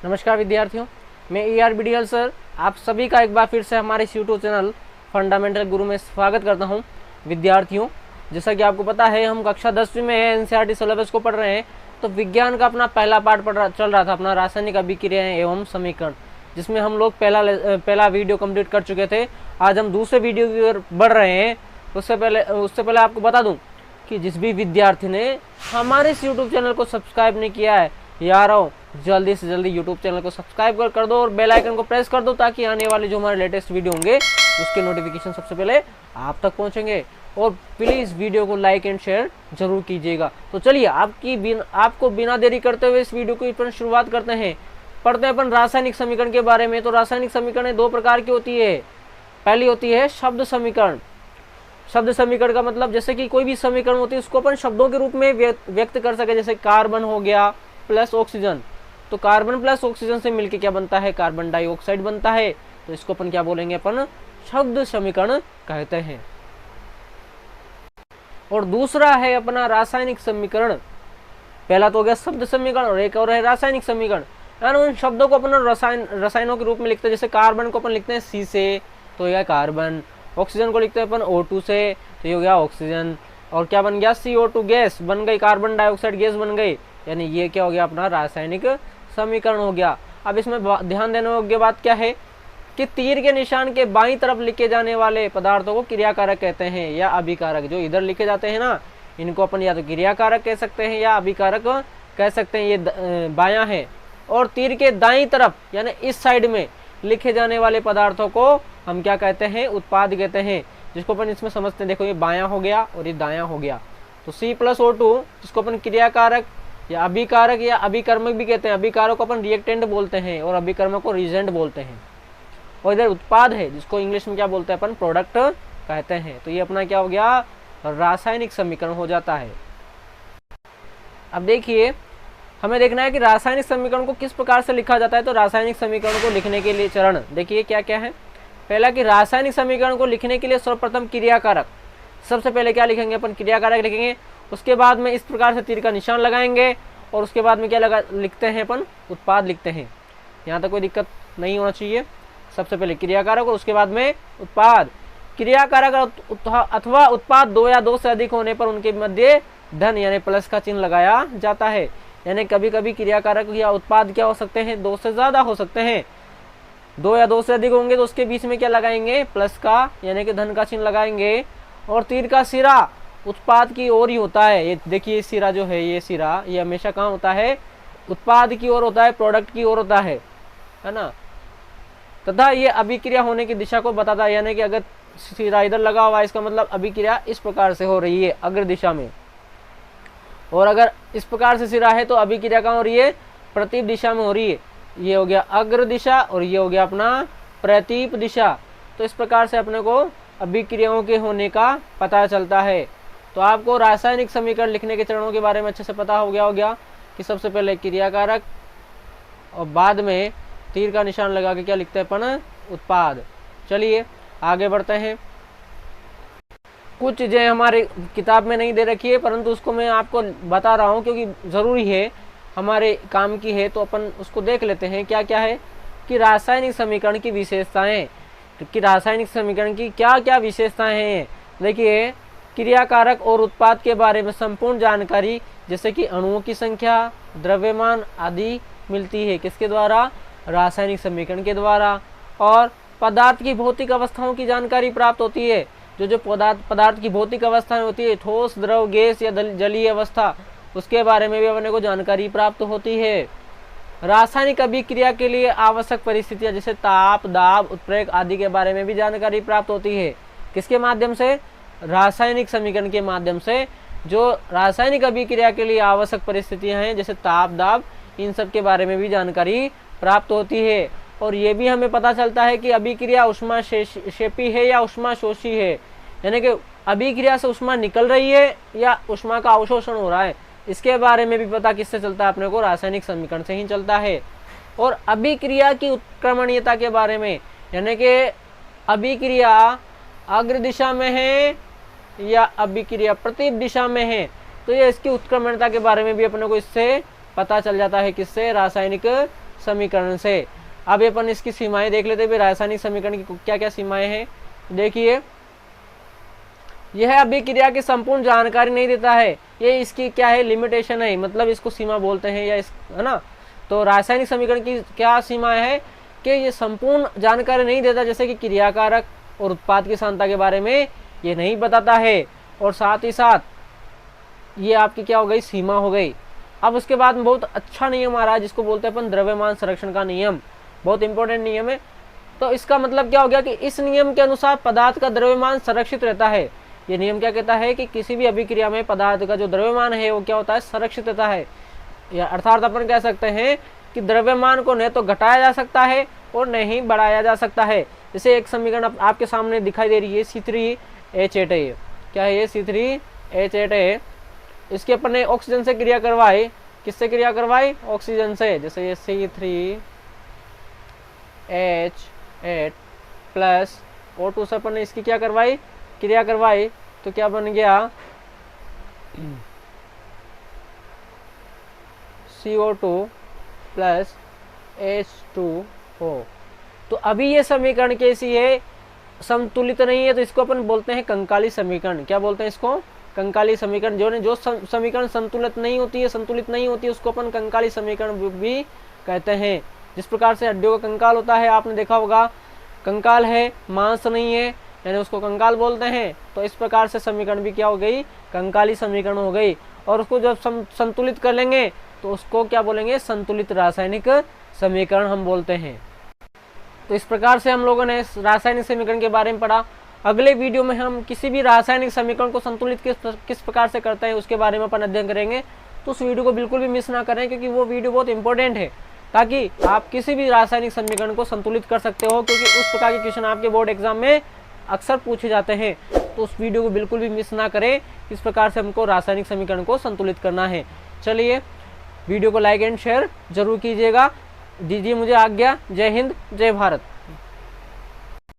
नमस्कार विद्यार्थियों, मैं ER सर आप सभी का एक बार फिर से हमारे इस यूट्यूब चैनल फंडामेंटल गुरु में स्वागत करता हूं। विद्यार्थियों, जैसा कि आपको पता है हम कक्षा 10वीं में है, NCERT सिलेबस को पढ़ रहे हैं। तो विज्ञान का अपना पहला पार्ट चल रहा था, अपना रासायनिक अभिक्रियाएं एवं समीकरण, जिसमें हम लोग पहला वीडियो कंप्लीट कर चुके थे। आज हम दूसरे वीडियो की ओर बढ़ रहे हैं। उससे पहले आपको बता दूं कि जिस भी विद्यार्थी ने हमारे इस यूट्यूब चैनल को सब्सक्राइब नहीं किया है, यारों जल्दी से जल्दी यूट्यूब चैनल को सब्सक्राइब कर दो और बेल आइकन को प्रेस कर दो, ताकि आने वाले जो हमारे लेटेस्ट वीडियो होंगे उसके नोटिफिकेशन सबसे पहले आप तक पहुंचेंगे। और प्लीज़ वीडियो को लाइक एंड शेयर जरूर कीजिएगा। तो चलिए आपको बिना देरी करते हुए इस वीडियो की शुरुआत करते हैं। पढ़ते हैं अपन रासायनिक समीकरण के बारे में। तो रासायनिक समीकरण दो प्रकार की होती है। पहली होती है शब्द समीकरण। शब्द समीकरण का मतलब जैसे कि कोई भी समीकरण होती है उसको अपन शब्दों के रूप में व्यक्त कर सके। जैसे कार्बन हो गया प्लस ऑक्सीजन, तो कार्बन प्लस ऑक्सीजन से मिलके क्या बनता है, कार्बन डाइऑक्साइड बनता है। तो इसको अपन क्या बोलेंगे, अपन शब्द समीकरण कहते हैं। और दूसरा है अपना रासायनिक समीकरण। पहला तो हो गया शब्द समीकरण और एक और है रासायनिक समीकरण। यानी उन शब्दों को अपन रसायनों के रूप में लिखते हैं। जैसे कार्बन को अपन लिखते हैं C से, तो यह कार्बन। ऑक्सीजन को लिखते हैं अपन O2 से, तो ये हो गया ऑक्सीजन। और क्या बन गया, CO2 गैस बन गई, कार्बन डाइऑक्साइड गैस बन गई। यानी ये क्या हो गया, अपना रासायनिक समीकरण हो गया। अब इसमें ध्यान देने योग्य बात क्या है कि तीर के निशान के बाईं तरफ लिखे जाने वाले पदार्थों को क्रियाकारक कहते हैं या अभिकारक। जो इधर लिखे जाते हैं ना, इनको अपन या तो क्रियाकारक कह सकते हैं या अभिकारक कह सकते हैं। ये बायां है। और तीर के दाईं तरफ यानी इस साइड में लिखे जाने वाले पदार्थों को हम क्या कहते हैं, उत्पाद कहते हैं। जिसको अपन इसमें समझते हैं, देखो ये बायां हो गया और ये दायां हो गया। तो C+O2 जिसको अपन क्रियाकारक या अभिकारक या अभिकर्मक भी कहते हैं। अभिकारक को अपन रिएक्टेंट बोलते हैं और अभिकर्मक को रिजेंट बोलते हैं। और इधर उत्पाद है जिसको इंग्लिश में क्या बोलते हैं, अपन प्रोडक्ट कहते हैं। तो ये अपना क्या हो गया, रासायनिक समीकरण हो जाता है। अब देखिए, हमें देखना है कि रासायनिक समीकरण को किस प्रकार से लिखा जाता है। तो रासायनिक समीकरण को लिखने के लिए चरण देखिए क्या क्या है। पहला कि रासायनिक समीकरण को लिखने के लिए सर्वप्रथम क्रियाकारक। सबसे पहले क्या लिखेंगे, अपन क्रियाकारक लिखेंगे। उसके बाद में इस प्रकार से तीर का निशान लगाएंगे और उसके बाद में क्या लिखते हैं, अपन उत्पाद लिखते हैं। यहाँ तक कोई दिक्कत नहीं होना चाहिए। सबसे पहले क्रियाकारक और उसके बाद में उत्पाद। क्रियाकारक अथवा उत्पाद दो या दो से अधिक होने पर उनके मध्य धन यानी प्लस का चिन्ह लगाया जाता है। यानी कभी कभी क्रियाकारक या उत्पाद क्या हो सकते हैं, दो से ज्यादा हो सकते हैं। दो या दो से अधिक होंगे तो उसके बीच में क्या लगाएंगे, प्लस का यानी कि धन का चिन्ह लगाएंगे। और तीर का सिरा उत्पाद की ओर ही होता है। ये देखिए सिरा जो है, ये सिरा ये हमेशा कहाँ होता है, उत्पाद की ओर होता है, प्रोडक्ट की ओर होता है ना। तथा ये अभिक्रिया होने की दिशा को बताता है। यानी कि अगर सिरा इधर लगा हुआ है, इसका मतलब अभिक्रिया इस प्रकार से हो रही है अग्र दिशा में। और अगर इस प्रकार से सिरा है तो अभिक्रिया कहाँ हो रही है, प्रतीप दिशा में हो रही है। ये हो गया अग्र दिशा और ये हो गया अपना प्रतीप दिशा। तो इस प्रकार से अपने को अभिक्रियाओं के होने का पता चलता है। तो आपको रासायनिक समीकरण लिखने के चरणों के बारे में अच्छे से पता हो गया कि सबसे पहले क्रियाकारक और बाद में तीर का निशान लगा के क्या लिखते हैं अपन, उत्पाद। चलिए आगे बढ़ते हैं। कुछ चीज़ें हमारे किताब में नहीं दे रखी है, परंतु उसको मैं आपको बता रहा हूँ क्योंकि ज़रूरी है, हमारे काम की है। तो अपन उसको देख लेते हैं क्या क्या है कि रासायनिक समीकरण की विशेषताएं, कि रासायनिक समीकरण की क्या क्या विशेषताएं हैं। देखिए, क्रियाकारक और उत्पाद के बारे में संपूर्ण जानकारी जैसे कि अणुओं की संख्या, द्रव्यमान आदि मिलती है किसके द्वारा, रासायनिक समीकरण के द्वारा। और पदार्थ की भौतिक अवस्थाओं की जानकारी प्राप्त होती है। जो पदार्थ की भौतिक अवस्थाएं होती है, ठोस, द्रव, गैस या जलीय अवस्था, उसके बारे में भी अपने को जानकारी प्राप्त होती है। रासायनिक अभिक्रिया के लिए आवश्यक परिस्थितियां जैसे ताप, दाब, उत्प्रेरक आदि के बारे में भी जानकारी प्राप्त होती है। किसके माध्यम से, रासायनिक समीकरण के माध्यम से। जो रासायनिक अभिक्रिया के लिए आवश्यक परिस्थितियां हैं जैसे ताप, दाब, इन सब के बारे में भी जानकारी प्राप्त होती है। और ये भी हमें पता चलता है कि अभिक्रिया ऊष्माक्षेपी है या ऊष्माशोषी है। यानी कि अभिक्रिया से ऊष्मा निकल रही है या ऊष्मा का अवशोषण हो रहा है, इसके बारे में भी पता किससे चलता है, अपने को रासायनिक समीकरण से ही चलता है। और अभिक्रिया की उत्क्रमणीयता के बारे में, यानी कि अभिक्रिया अग्र दिशा में है या अभिक्रिया प्रतीप दिशा में है, तो ये इसकी उत्क्रमणीयता के बारे में भी अपने को इससे पता चल जाता है। किससे, रासायनिक समीकरण से। अब अपन इसकी सीमाएं देख लेते हैं, रासायनिक समीकरण की क्या क्या सीमाएं हैं। देखिए, यह अभिक्रिया की संपूर्ण जानकारी नहीं देता है, ये इसकी क्या है, लिमिटेशन है, मतलब इसको सीमा बोलते हैं या है ना। तो रासायनिक समीकरण की क्या सीमा है कि ये संपूर्ण जानकारी नहीं देता, जैसे कि क्रियाकारक और उत्पाद की सांद्रता के बारे में ये नहीं बताता है, और साथ ही साथ ये आपकी क्या हो गई, सीमा हो गई। अब उसके बाद में बहुत अच्छा नियम आ रहा है जिसको बोलते हैं अपन द्रव्यमान संरक्षण का नियम, बहुत इंपॉर्टेंट नियम है। तो इसका मतलब क्या हो गया कि इस नियम के अनुसार पदार्थ का द्रव्यमान संरक्षित रहता है। ये नियम क्या कहता है कि किसी भी अभिक्रिया में पदार्थ का जो द्रव्यमान है वो क्या होता है, संरक्षित रहता है। या अर्थात अपन कह सकते हैं कि द्रव्यमान को न तो घटाया जा सकता है और न ही बढ़ाया जा सकता है। जैसे एक समीकरण आपके सामने दिखाई दे रही है, C3H8 क्या है, ये C3H8 है। इसके अपन ने ऑक्सीजन से क्रिया करवाई, किससे क्रिया करवाई, ऑक्सीजन से। जैसे ये C3H8 प्लस O2 से अपन ने इसकी क्या करवाई, क्रिया करवाई, तो क्या बन गया, CO2 प्लस H2O। तो अभी ये समीकरण कैसी है, संतुलित नहीं है, तो इसको अपन बोलते हैं कंकाली समीकरण। क्या बोलते हैं इसको, कंकाली समीकरण। जो समीकरण संतुलित नहीं होती है, उसको अपन कंकाली समीकरण भी कहते हैं। जिस प्रकार से हड्डियों का कंकाल होता है, आपने देखा होगा, कंकाल है, मांस नहीं है, यानी उसको कंकाल बोलते हैं। तो इस प्रकार से समीकरण भी क्या हो गई, कंकाली समीकरण हो गई। और उसको जब संतुलित कर लेंगे तो उसको क्या बोलेंगे, संतुलित रासायनिक समीकरण हम बोलते हैं। तो इस प्रकार से हम लोगों ने रासायनिक समीकरण के बारे में पढ़ा। अगले वीडियो में हम किसी भी रासायनिक समीकरण को संतुलित किस प्रकार से करते हैं उसके बारे में अपन अध्ययन करेंगे। तो उस वीडियो को बिल्कुल भी मिस ना करें, क्योंकि वो वीडियो बहुत इंपॉर्टेंट है, ताकि आप किसी भी रासायनिक समीकरण को संतुलित कर सकते हो, क्योंकि उस प्रकार के क्वेश्चन आपके बोर्ड एग्जाम में अक्सर पूछे जाते हैं। तो उस वीडियो को बिल्कुल भी मिस ना करें, किस प्रकार से हमको रासायनिक समीकरण को संतुलित करना है। चलिए, वीडियो को लाइक एंड शेयर जरूर कीजिएगा। दीजिए मुझे आज्ञा। जय हिंद, जय भारत।